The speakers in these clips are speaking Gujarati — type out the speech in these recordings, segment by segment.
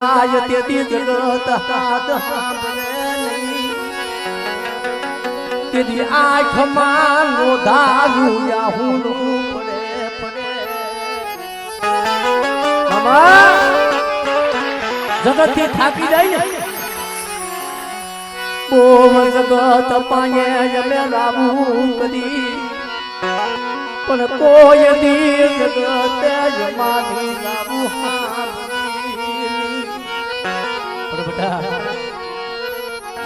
આય તેથી જગત હાથ સાંભળે નહીં તેથી આંખમાં નોંધાયું યાહુનું પડે પડે મામા જગતથી થાકી જાય ને બહુ જગત પાયે જમે લાવું કદી પણ કોઈ દી જગતે જમાવી લાવું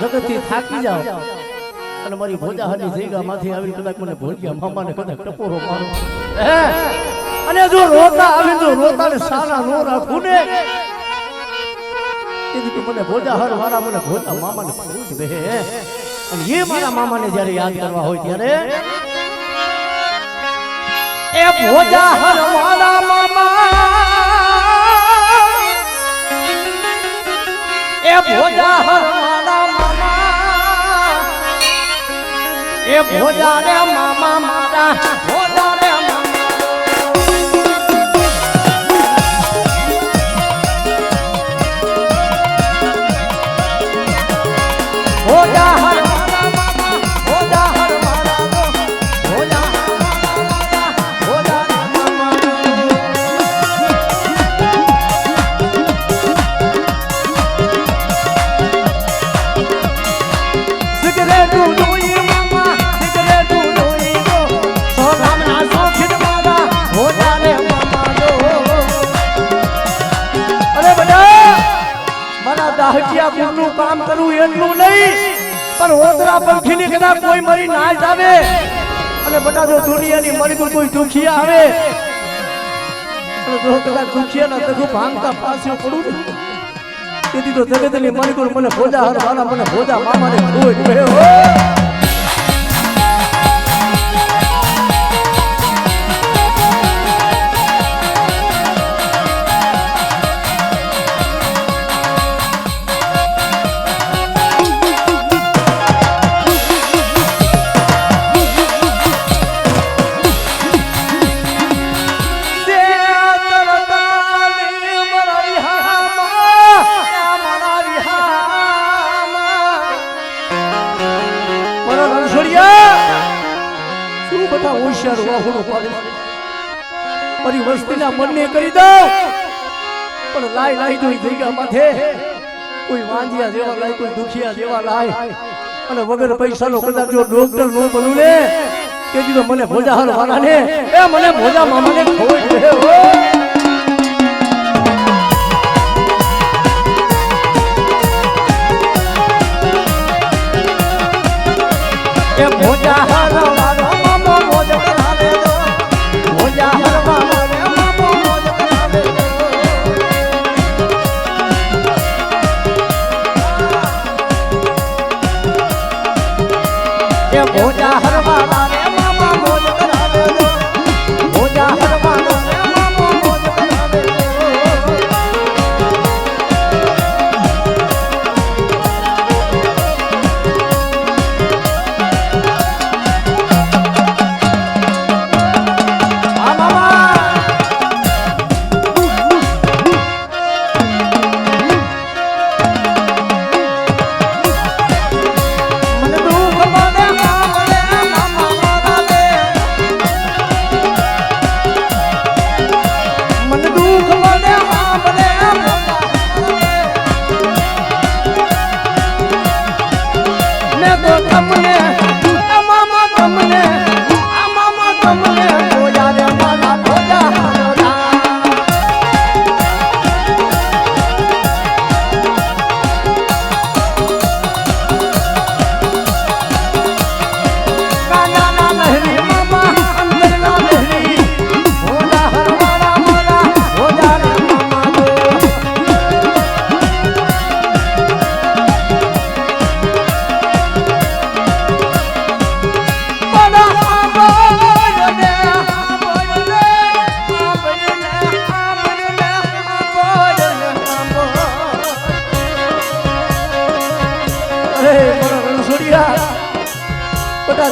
જગતથી થાકી જાઓ અને મારી ભોજાહાની જગ્યામાંથી આવી કદાચ મને ભોજ્યા મામાને કદાચ ટપોરો મારો અને જો રોતા આવે તો રોતાને સારા નો રાખું ને તેથી મને ભોજાહાર વાળા મને ભોજા મામાને ભૂજ બે અને એ મારા મામાને જ્યારે યાદ કરવા હોય ત્યારે એ ભોજાહાર વાળા મામા એ ભોજાહાર વાળા મામા એ ભોજા રે મામા મારા ભોજા રે મામા ભોજાહાર વાળા મામા ભોજાહાર વાળા ભોજા ભોજા રે મામા નું કામ કરવું એટલું નહીં પણ ઓતરા પંખીની કદાચ કોઈ મરી ના આવે અને બધા જો દુનિયાની મરી કોઈ દુખિયા આવે અને જો કદાચ દુખિયાના તકુ ભાંગતા પાછું પડું તેથી તો જગતની મરી મને ભોજા હર વાલા મને ભોજા મામાને કોઈ મારી વસ્તીના મનને કરી દઉં પણ લાઈ લાઈ દો જગ્યા માથે કોઈ વાંજિયા જેવા લાય કોઈ દુખિયા જેવા લાય અને વગર પૈસાનો કદાચ જો ડોક્ટર નો બનું ને તેથી તો મને ભોજાહાર વાળાને એ મને ભોજા મામાને ખોઈ દે એ ભોજાહાર વાળો મામો મોજ કરાવે દો ભોજાહાર વાળો રે મામો મોજ કરાવે દો એ ભોજાહાર વાળા રે મામો મોજ કરાવે દો ભોજાહાર વાળો રે મામો મોજ કરાવે દો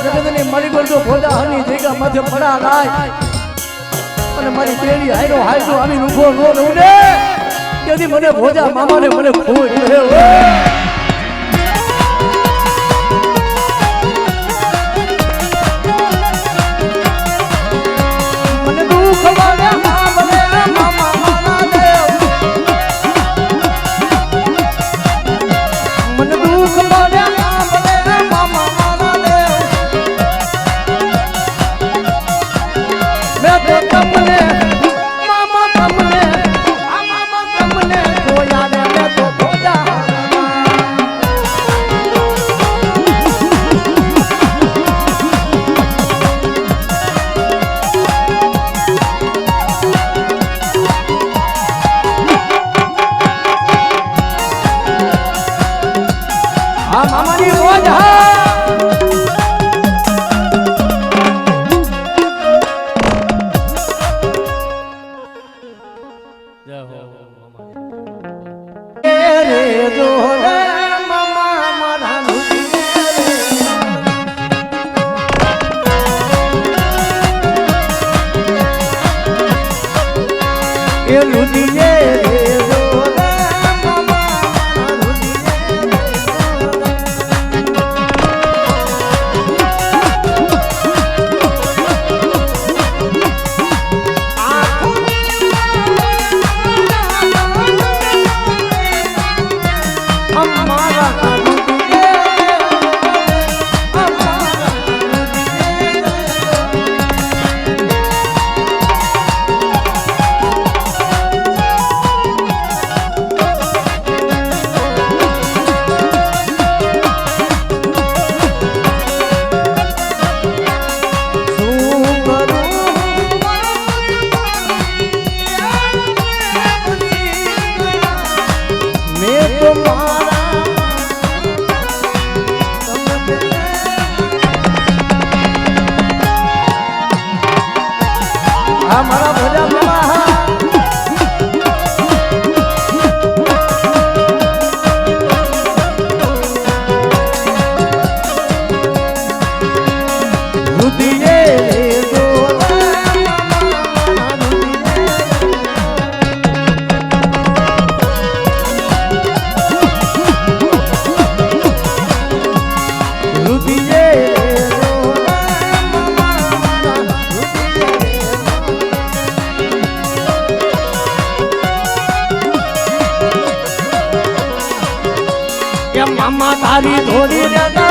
જગતની મળી ગયો ભોજાહારની જગ્યા માથે પડા લાય અને મારી પેલી હાયરો હાયરો આવી ઉભો નો રહું ને તેથી મને ભોજા મામાને મને ખોટ રહે મને દુઃખ વાળે મામલે મામા મારા દેવ મને દુઃખ વાળે મામલે મામા મારા દેવ મેં તો તમને મામાની મોજ મારા ભોજા મામા મામા તારી થોડી